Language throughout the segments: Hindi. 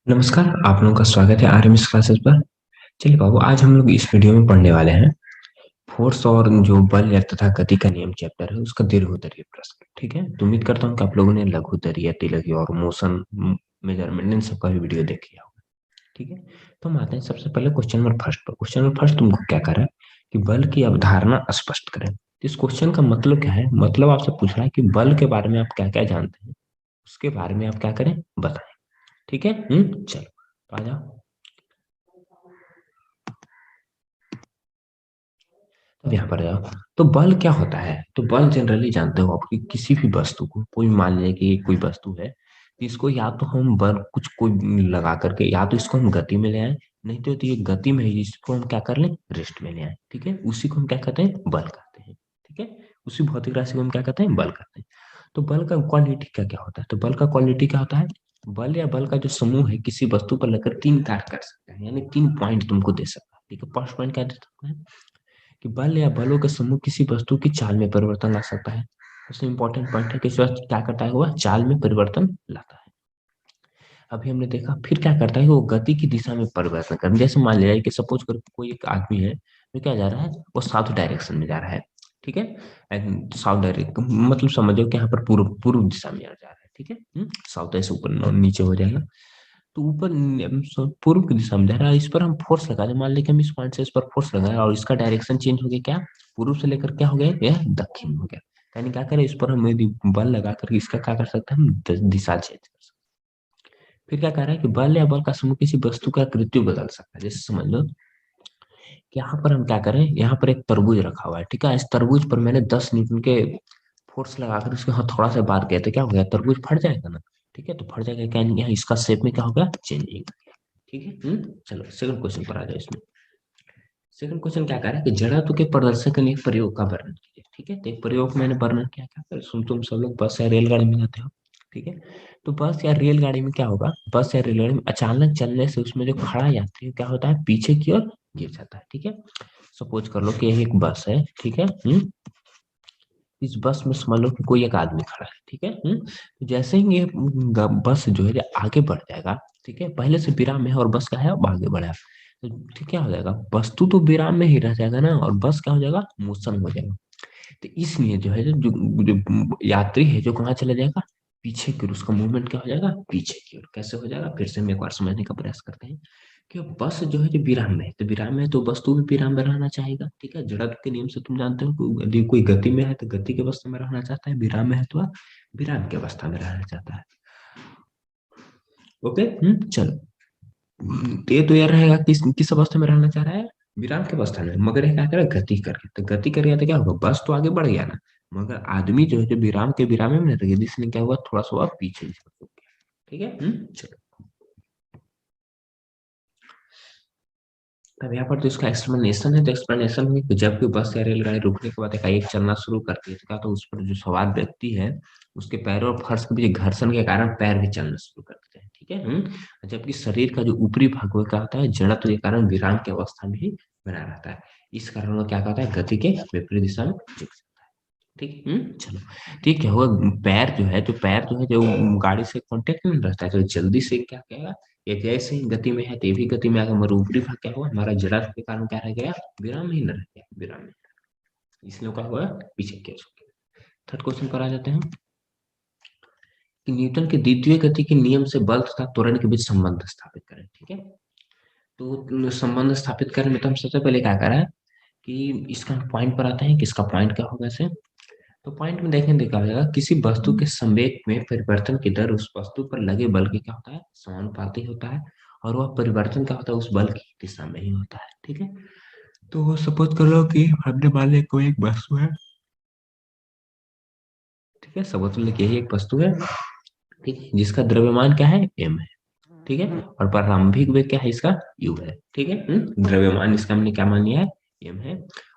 नमस्कार, आप लोगों का स्वागत है आरएमएस क्लासेस पर। चलिए बाबू, आज हम लोग इस वीडियो में पढ़ने वाले हैं फोर्स और जो बल या तथा गति का नियम चैप्टर है उसका दीर्घोत्तरीय प्रश्न। ठीक है, तो उम्मीद करता हूँ कि आप लोगों ने लघुत्तरीय, तिलकी और मोशन मेजरमेंट इन सबका भी वीडियो देख लिया होगा। ठीक है, तो हम आते हैं सबसे पहले क्वेश्चन नंबर फर्स्ट पर। क्वेश्चन नंबर फर्स्ट तुमको क्या कर रहा है कि बल की अवधारणा स्पष्ट करें। इस क्वेश्चन का मतलब क्या है? मतलब आपसे पूछ रहा है कि बल के बारे में आप क्या क्या जानते हैं, उसके बारे में आप क्या करें, बताएं। ठीक है, चलो तो आ जाओ। अब यहाँ पर जाओ। तो बल क्या होता है? तो बल जनरली जानते हो आप कि किसी भी वस्तु को, कोई मान लीजिए कि कोई वस्तु है, तो इसको या तो हम बल कुछ कोई लगा करके या तो इसको हम गति में ले आए, नहीं तो ये गति में है, इसको हम क्या कर लें, रेस्ट में ले आए। ठीक है, उसी को हम क्या कहते हैं, बल कहते हैं। ठीक है, उसी भौतिक राशि को हम क्या कहते हैं, बल कहते हैं। तो बल का क्वालिटी क्या क्या होता है? तो बल का क्वालिटी क्या होता है? बल या बल का जो समूह है किसी वस्तु पर लगकर तीन कार्य कर सकता है, यानी तीन पॉइंट तुमको दे सकता है। ठीक है, फर्स्ट पॉइंट क्या दे सकता है कि बल या बलों का समूह किसी वस्तु की चाल में परिवर्तन ला सकता है। सबसे इंपॉर्टेंट पॉइंट है कि इस वस्तु क्या करता है, वह चाल में परिवर्तन लाता है। अभी हमने देखा फिर क्या करता है, वो गति की दिशा में परिवर्तन करता है। जैसे मान लिया कि सपोज कर कोई एक आदमी है जो क्या जा रहा है, वो साउथ डायरेक्शन में जा रहा है। ठीक है, साउथ डायरेक्ट मतलब समझो कि यहाँ पर पूर्व पूर्व दिशा में जा रहा है। ठीक है, साउथ ऐसे ऊपर नीचे हो जाएगा। तो ऊपर पूर्व की दिशा में जा रहा है, इस पर हम फोर्स लगा दें। मान लें कि हम इस पॉइंट से इस पर फोर्स लगाए और इसका डायरेक्शन चेंज हो गया, क्या पूर्व से लेकर क्या हो गया, यह दक्षिण हो गया। यानी क्या करें, इस पर हम यदि बल लगा कर इसका क्या कर सकते हैं, हम दिशा चेंज कर सकते हैं। फिर क्या कह रहा है कि बल या बल का समूह किसी वस्तु का कृत्य बदल सकता है। जैसे समझ लो कि यहाँ पर हम क्या करें, यहाँ पर एक तरबूज रखा हुआ है। ठीक है, इस तरबूज पर मैंने 10 न्यूटन के फोर्स लगाकर उसके हथौड़ा से बार किया तो क्या हो गया, तरबूज फट जाएगा ना। ठीक है, तो फट जाएगा क्या, यहाँ इसका शेप में क्या होगा, चेंजिंग। ठीक है, चलो सेकंड क्वेश्चन पर आ जाओ। इसमें सेकंड क्वेश्चन क्या कह रहा है कि जड़त्व के प्रदर्शन के लिए एक प्रयोग का वर्णन कीजिए। ठीक है, तो एक प्रयोग मैंने वर्णन किया, क्या कर सुन, तुम सब लोग बस या रेलगाड़ी में जाते हो। ठीक है, तो बस या रेलगाड़ी में क्या होगा, बस या रेलगाड़ी में अचानक चलने से उसमें जो खड़ा यात्री है क्या होता है, पीछे की ओर गिर जाता है। ठीक है, सपोज कर लो कि यही एक बस है। ठीक है, इस बस में समझ लो कि कोई एक आदमी खड़ा है। ठीक है, तो जैसे ही ये बस जो है ये आगे बढ़ जाएगा, ठीक है, पहले से विराम में है और बस क्या है, अब आगे बढ़ा है। तो ठीक क्या हो जाएगा, वस्तु तो विराम में ही रह जाएगा ना, और बस क्या हो जाएगा, मोशन हो जाएगा। तो इसलिए जो है जो यात्री है जो कहाँ चला जाएगा, पीछे की ओर, उसका मूवमेंट क्या हो जाएगा, पीछे की ओर। कैसे हो जाएगा, फिर से हम एक बार समझने का प्रयास करते हैं कि बस जो है जो विराम में है, तो विराम में है तो वस्तु भी विराम में रहना चाहेगा। ठीक है, जड़त्व के नियम से तुम जानते हो कि यदि कोई गति में है तो गति की अवस्था में रहना चाहता है, विराम में है तो वह विराम की अवस्था में रहना चाहता है। ओके, चलो। ये तो यार रहेगा किस किस अवस्था में रहना चाह रहा है, विराम की अवस्था में। मगर ये क्या करेगा, गति करके, तो गति करेगा तो क्या होगा, बस तो आगे बढ़ गया ना, मगर आदमी जो है जो विराम के विराम में नहीं रहेगा, इसलिए क्या हुआ, थोड़ा सा वह पीछे झुक गया। ठीक है, चलो। तब यहाँ पर तो इसका एक्सप्लेनेशन है, तो एक्सप्लेनेशन में कि जब भी बस या रेलगाड़ी रुकने के बाद एकाएक चलना शुरू करती है तो क्या, तो उस पर जो सवार व्यक्ति है उसके पैरों और फर्श के बीच घर्षण के कारण पैर भी चलना शुरू कर देते हैं। ठीक है, जबकि शरीर का जो ऊपरी भाग वो क्या होता है, जड़त्व के कारण विराम की अवस्था में ही बना रहता है। इस कारण वो क्या कहता है, गति के विपरीत दिशा में झुक जाता है। ठीक, चलो। ठीक है, वो पैर जो है, जो गाड़ी से कांटेक्ट में रहता है तो जल्दी से क्या कहेगा, ये जैसे ही गति में है तो ये भी गति में आगे, हमारा ऊपरी भाग क्या हुआ, हमारा जड़ा के कारण क्या रह गया, विराम में ही न रह गया, विराम में। इसलिए क्या हुआ, पीछे केस हो गया। थर्ड क्वेश्चन पर आ जाते हैं कि न्यूटन के द्वितीय गति के नियम से बल तथा त्वरण के बीच संबंध स्थापित करें। ठीक है, तो संबंध स्थापित करने में तो हम सबसे पहले क्या करा है कि इसका पॉइंट पर आते हैं कि इसका पॉइंट क्या होगा ऐसे। तो पॉइंट में देखें, देखा जाएगा किसी वस्तु के संवेग में परिवर्तन की दर उस वस्तु पर लगे बल के क्या होता है, समानुपाती होता है। और वह परिवर्तन क्या होता है, उस बल की दिशा में ही होता है। ठीक है, तो सपोज कर लो कि हमने मान लिया कोई एक वस्तु है। ठीक है, सपोज कर लो कि यही एक वस्तु है। ठीक है, जिसका द्रव्यमान क्या है, m है। ठीक है, और प्रारंभिक वेग क्या है इसका, u है। ठीक है, द्रव्यमान इसका हमने क्या मान लिया है, m है,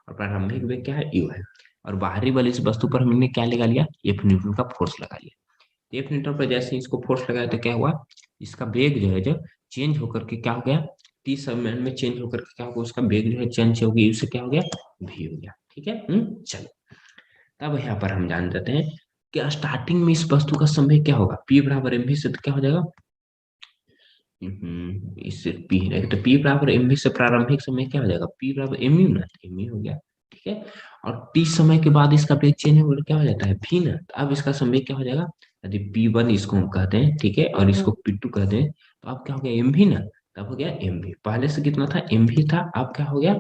और प्रारंभिक वेग क्या है, u है। और बाहरी बल इस वस्तु पर हमने क्या लगा लिया, F न्यूटन का फोर्स लगा लिया। F न्यूटन पर जैसे ही इसको फोर्स लगाया तो क्या हुआ, इसका वेग जो है जो चेंज होकर के क्या हो गया, टी समय में चेंज होकर के क्या होगा, उसका वेग जो है चेंज हो गया, u से क्या हो गया, v हो गया। ठीक है, चलो। तब यहाँ पर हम जान जाते हैं कि स्टार्टिंग में इस वस्तु का संवेग क्या होगा, p बराबर mv से, तो क्या हो जाएगा, इससे पी है तो पी बराबर एम वी से प्रारंभिक समय क्या हो जाएगा, पी बराबर एम यू ना, एम यू हो गया। ठीक है। और टी समय के बाद इसका वेग चेंज होकर क्या हो जाता है, भी ना, तो अब इसका समय क्या हो जाएगा, यदि पी वन इसको हम कहते हैं, ठीक है, और इसको पी टू कहते हैं, तो अब क्या हो गया, एम भी ना, तब हो गया एम भी। पहले से कितना था, एम भी था, अब क्या हो गया,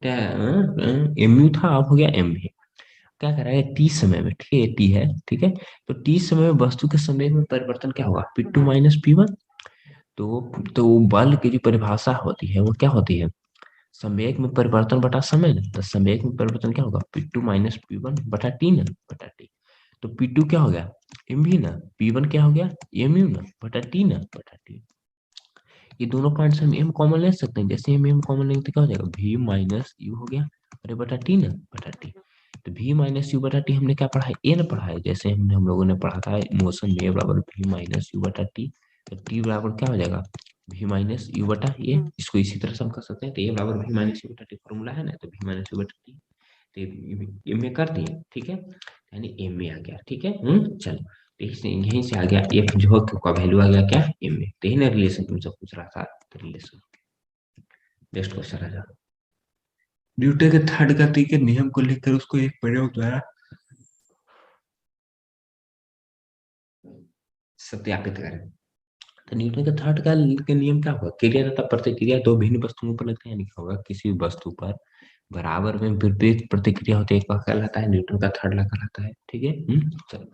एम यू था, अब हो गया एम भी। क्या कर रहा है, टी समय में, ठीक है, टी है, ठीक है, तो टी समय में वस्तु के समय में परिवर्तन क्या होगा, P two minus P one. तो तो बल की जो परिभाषा होती है वो क्या होती है, संवेग में परिवर्तन बटा समय ना, तो संवेग में परिवर्तन क्या होगा, P two minus P one बटा टी ना, बटा टी। तो पी टू क्या हो गया, एम भी ना, पी वन क्या हो गया, एम यू ना, बटा टी ना, बटा टी। ये दोनों पॉइंट्स हम एम कॉमन ले सकते हैं, जैसे हम एम कॉमन लेंगे तो क्या हो जाएगा, भी माइनस यू हो गया, अरे बटा टी ना, बटा टी। तो भी माइनस यू बटा टी हमने क्या पढ़ा है, एन पढ़ा है, जैसे हमने हम लोगों ने पढ़ा था मोशन में बराबर भी माइनस यू बटा टी। तो टी बराबर क्या हो जाएगा, भी माइनस यू बटा ये, इसको इसी तरह से हम कर सकते हैं, तो ये बराबर भी माइनस यू बटा टी फॉर्मूला है ना, तो भी माइनस यू बटा टी। तो एम में कर दिए, ठीक है, यानी एम में आ गया, ठीक है। चलो, तो यहीं से आ गया एफ जो का वैल्यू आ गया क्या, एम में, तो यही ना रिलेशन तुमसे पूछ रहा था, तो रिलेशन। नेक्स्ट क्वेश्चन आ जाओ। न्यूटन के थर्ड गति के नियम को लेकर उसको एक प्रयोग द्वारा सत्यापित करें। तो न्यूटन के थर्ड का के नियम क्या होगा, क्रिया तथा प्रतिक्रिया दो भिन्न वस्तुओं पर लगते हैं, यानी क्या होगा, किसी भी वस्तु पर बराबर में विपरीत प्रतिक्रिया होती है, एक का कहलाता है न्यूटन का थर्ड लॉ कहलाता है, ठीक है। चलो,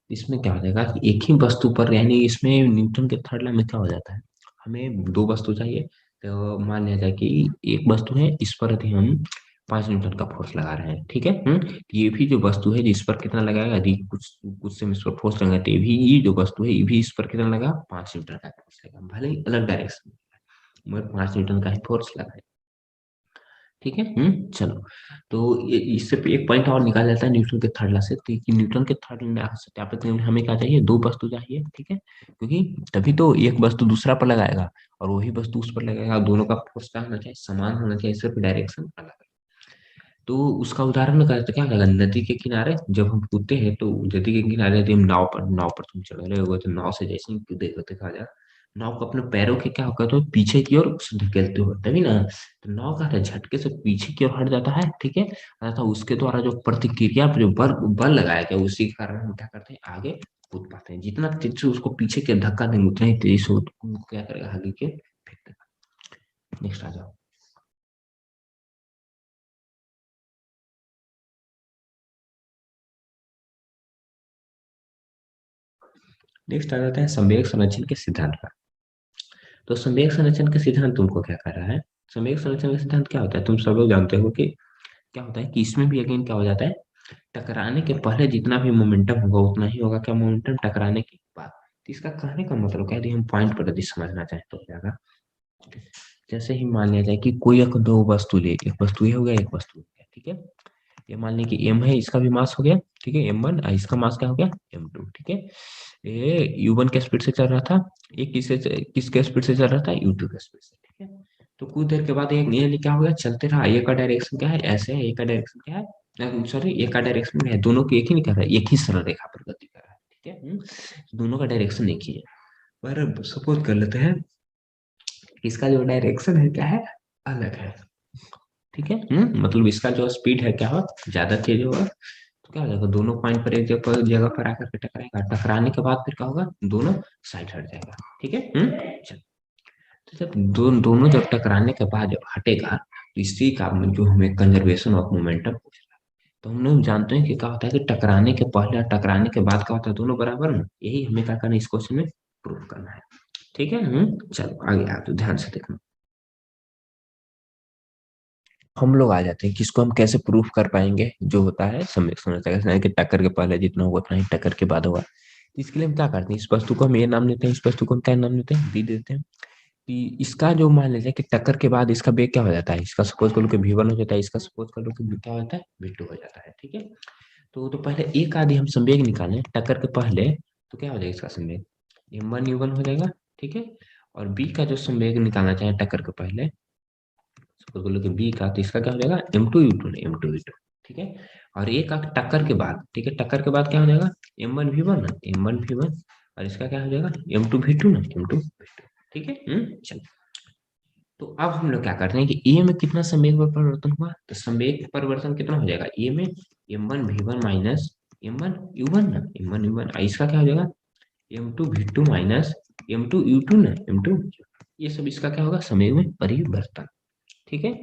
इसमें क्या हो जाएगा कि एक ही वस्तु पर, यानी इसमें न्यूटन के थर्ड लॉ में क्या हो जाता है, हमें दो वस्तु चाहिए, तो मान लिया जाए कि एक वस्तु है, इस पर यदि हम 5 न्यूटन का फोर्स लगा रहे हैं, ठीक है। ये भी जो वस्तु है जिस पर कितना लगाएगा, यदि कुछ कुछ से हम इस पर फोर्स लगाते तो ये भी, ये जो वस्तु है ये भी इस पर कितना लगा, 5 न्यूटन का फोर्स लगा, भले ही अलग डायरेक्शन में, मगर 5 न्यूटन का ही फोर्स लगा है, ठीक है। चलो, तो इससे पे एक पॉइंट और निकाला जाता है न्यूटन के थर्ड लॉ से, तो कि न्यूटन के थर्ड लॉ सत्यापित करने में हमें क्या चाहिए, दो वस्तु चाहिए, ठीक है, क्योंकि तभी तो एक वस्तु दूसरा पर लगाएगा और वही वस्तु उस पर लगाएगा, दोनों का फोर्स क्या होना चाहिए, समान होना चाहिए, सिर्फ डायरेक्शन अलग है। तो उसका उदाहरण का तो क्या लगा, नदी के किनारे जब हम कूदते हैं, तो नदी के किनारे यदि हम नाव पर तुम चढ़ रहे हो, तो नाव से जैसे ही कूदे होते कहा जा, नाव को अपने पैरों के क्या होगा, तो पीछे की ओर धकेलते हो, तभी ना, तो नाव का झटके से पीछे की ओर हट जाता है, ठीक है, अर्थात उसके द्वारा जो प्रतिक्रिया पर जो बल बल लगाया गया, उसी के कारण हम क्या करते हैं, आगे कूद पाते हैं, जितना तेज से उसको पीछे के धक्का देंगे उतना ही तेजी से उनको क्या करेगा, आगे के फेंक देगा। नेक्स्ट आ जाओ। नेक्स्ट आ जाता है संवेग संरक्षण के सिद्धांत पर। तो संवेग संरक्षण के सिद्धांत तुमको क्या कर रहा है, संवेग संरक्षण का सिद्धांत क्या होता है, तुम सब लोग जानते हो कि क्या होता है, कि इसमें भी अगेन क्या हो जाता है, टकराने के पहले जितना भी मोमेंटम होगा उतना ही होगा क्या, मोमेंटम टकराने के बाद। तो इसका कहने का मतलब क्या है, यदि हम पॉइंट पर यदि समझना चाहें तो क्या होगा, जैसे ही मान लिया जाए कि कोई एक दो वस्तु ले, एक वस्तु ये हो गया, एक वस्तु हो गया, ठीक है, ये मान लें कि एम है, इसका भी मास हो गया, ठीक है, एम वन, इसका मास क्या हो गया, एम टू, ठीक है। ये यू वन के स्पीड से चल रहा था, ये किसके स्पीड से चल रहा था, यू टू के स्पीड से, ठीक है। तो कुछ देर के बाद एक ये क्या हो गया, चलते रहा, ये का डायरेक्शन क्या है, ऐसे है, ये का डायरेक्शन क्या है, सॉरी, ये का डायरेक्शन है, दोनों की एक ही नहीं कर रहा है, एक ही सरल रेखा पर गति कर रहा है, ठीक है। दोनों का डायरेक्शन एक ही है, पर सपोज कर लेते हैं इसका जो डायरेक्शन है क्या है, अलग है, ठीक है। मतलब इसका जो स्पीड है क्या होगा, ज्यादा तेज होगा, तो क्या हो जाएगा, दोनों पॉइंट पर एक जगह जगह पर आकर के टकराएगा, टकराने के बाद फिर क्या होगा, दोनों साइड हट जाएगा, ठीक है। चलो, तो जब दोनों जब टकराने के बाद जब हटेगा, तो इसी का जो हमें कंजर्वेशन ऑफ मोमेंटम पूछ रहा है, तो हम लोग जानते हैं कि क्या होता है कि टकराने के पहले और टकराने के बाद क्या होता है, दोनों बराबर ना, यही हमें क्या करना है इस क्वेश्चन में, प्रूव करना है, ठीक है। चलो आगे आप तो ध्यान से देखना। हम लोग आ जाते हैं कि इसको हम कैसे प्रूफ कर पाएंगे, जो होता है सम्यक संरचना कि टक्कर के पहले जितना होगा उतना ही टक्कर के बाद होगा। तो इसके लिए हम क्या करते हैं, इस वस्तु को हम ये नाम देते हैं, इस वस्तु को हम क्या नाम देते हैं, डी देते हैं। कि इसका जो मान लेते हैं कि टक्कर के बाद इसका वेग क्या हो जाता है, इसका सपोज कर लो कि V1 हो जाता है, इसका सपोज कर लो कि क्या होता है, V2 हो जाता है, ठीक है। तो पहले एक आदि हम संवेग निकालें टक्कर के पहले, तो क्या हो जाएगा इसका संवेग, M1U1 हो जाएगा, ठीक है। और बी का जो संवेग निकालना चाहे टक्कर के पहले, सपोज कर लो कि बी का, तो इसका क्या हो जाएगा, M2U2 नहीं, M2V2, ठीक है। और एक का टक्कर के बाद, ठीक है, टक्कर के बाद क्या हो जाएगा, M1V1 ना, M1V1, और इसका क्या हो जाएगा, M2V2 ना, M2V2। ठीक है। चलो, तो अब हम लोग क्या करते हैं कि ए में कितना संवेग परिवर्तन हुआ, तो संवेग परिवर्तन कितना हो जाएगा ए में, m1v1 माइनस m1u1 ना, m1u1, इसका क्या हो जाएगा m2v2 माइनस m2u2 ना, m2, ये सब इसका क्या होगा संवेग में परिवर्तन। ठीक है।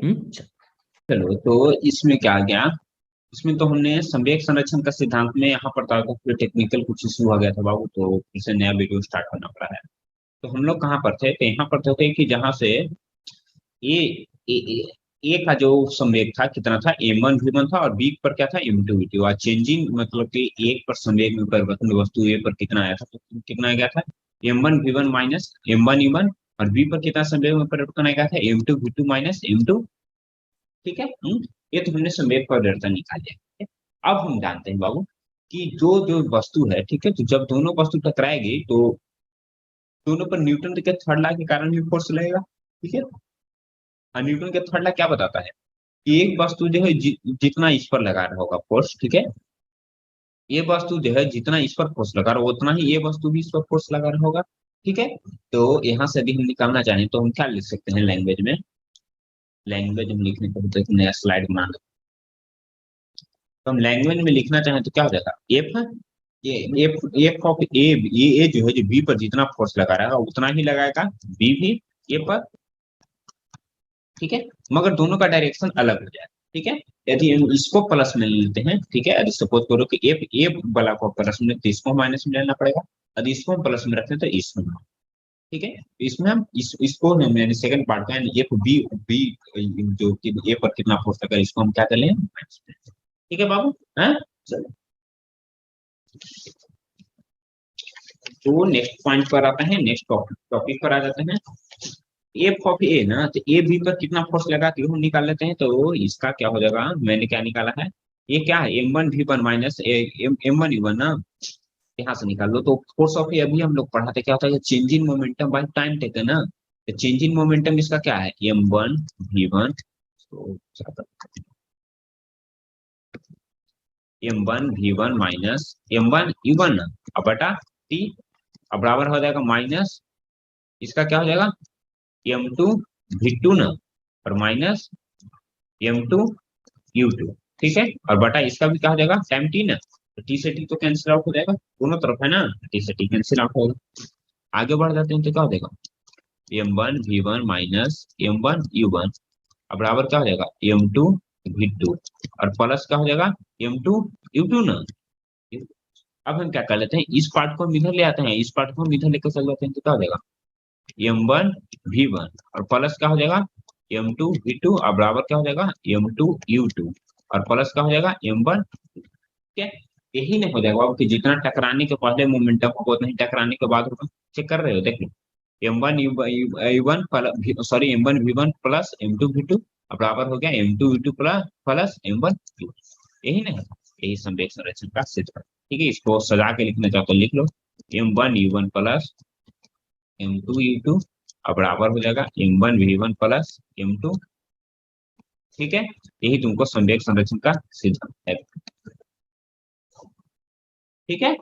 चलो, तो इसमें क्या आ गया, इसमें तो हमने संवेग संरक्षण का सिद्धांत में यहाँ पर था, तो फिर टेक्निकल कुछ इशू आ गया था बाबू, तो फिर से नया वीडियो स्टार्ट करना पड़ा है। तो हम लोग कहाँ पर थे, तो यहाँ पर थे कि जहाँ से ए ए, ए, ए का जो संवेग था कितना था, m1v1 था, और बी पर क्या था m2v2, और चेंजिंग मतलब कि एक पर संवेग में परिवर्तन वस्तु ए पर कितना आया था, तो कितना आ गया था m1v1 माइनस m1u1, और बी पर कितना संवेग में परिवर्तन आ गया था m2v2 माइनस m2। ठीक है। ये तो हमने संवेग परिवर्तन निकाल लिया। ठीक है? अब हम जानते हैं बाबू कि जो जो वस्तु है, ठीक है, तो जब दोनों वस्तु टकराएगी तो दोनों पर न्यूटन के थर्ड लॉ के कारण ही फोर्स लगेगा। ठीक है। और न्यूटन के थर्ड लॉ क्या बताता है कि एक वस्तु जो है जितना इस पर लगा रहा होगा फोर्स, ठीक है, ये वस्तु जो है जितना इस पर फोर्स लगा रहा होगा उतना ही ये वस्तु भी इस पर फोर्स लगा रहा होगा। ठीक है। तो यहाँ से भी हम निकालना चाहें तो हम क्या लिख सकते हैं लैंग्वेज में, लैंग्वेज में लिखने को तो एक नया स्लाइड बना, तो हम लैंग्वेज में लिखना चाहें तो क्या हो जाएगा एफ, ये एफ ऑफ ए, ये जो है जो बी पर जितना फोर्स लगा रहा है उतना ही लगाएगा बी भी ए पर। ठीक है। मगर दोनों का डायरेक्शन अलग हो जाए। ठीक है। यदि हम इसको प्लस में लेते हैं, ठीक है, यदि सपोज करो कि एफ ए वाला को प्लस में तो इसको माइनस में लेना पड़ेगा, यदि इसको हम प्लस में रखते हैं तो इसको। ठीक है। तो इसमें हम इसको हम यानी सेकंड पार्ट का एफ बी बी जो कि ए पर कितना फोर्स लगा इसको हम क्या कर लें माइनस में। ठीक है बाबू। है चलो, तो नेक्स्ट पॉइंट पर आते हैं, नेक्स्ट टॉपिक पर आ जाते हैं। एफ ऑफ ए ना, तो ए बी पर कितना फोर्स लगा कि हम निकाल लेते हैं, तो इसका क्या हो जाएगा, मैंने क्या निकाला है, ये क्या है m1v1 माइनस m1u1 ना, यहाँ से निकाल लो। तो फोर्स ऑफ ए अभी हम लोग पढ़ाते क्या होता है, change in momentum by time taken ना, तो चेंज इन मोमेंटम इसका क्या है m1v1, तो m1v1 माइनस m1u1 ना, अब बटा t, अब बराबर हो जाएगा माइनस इसका क्या हो जाएगा m2v2 ना, और माइनस m2u2। ठीक है। और बटा इसका भी क्या हो जाएगा टाइम t ना, तो t से t तो कैंसिल आउट हो जाएगा, दोनों तरफ है ना, t से t कैंसिल आउट होगा। आगे बढ़ जाते हैं तो क्या हो जाएगा m1v1 माइनस m1u1, अब बराबर क्या हो जाएगा m2v2, और प्लस क्या हो जाएगा m2u2 ना। अब हम क्या कर लेते हैं, इस पार्ट को हम इधर ले आते हैं, इस पार्ट को हम इधर लेकर चल जाते हैं तो क्या हो जाएगा m1v1, और प्लस क्या हो जाएगा m2v2, और बराबर क्या हो जाएगा m2u2, और प्लस क्या हो जाएगा m1। ठीक है। यही नहीं हो जाएगा अब कि जितना टकराने के पहले मोमेंटम होगा उतना ही टकराने के बाद होगा। चेक कर रहे हो, देख लो m1u1 sorry m1v1 plus m2v2, अब बराबर हो गया m2v2 प्लस प्लस m1। यही नहीं है, यही संवेग संरक्षण का सिद्धांत। ठीक है। इसको सजा के लिखना चाहो तो लिख लो m1u1 प्लस m2u2, अब बराबर हो जाएगा m1v1 प्लस m2। ठीक है। यही तुमको संवेग संरक्षण का सिद्धांत है। ठीक है।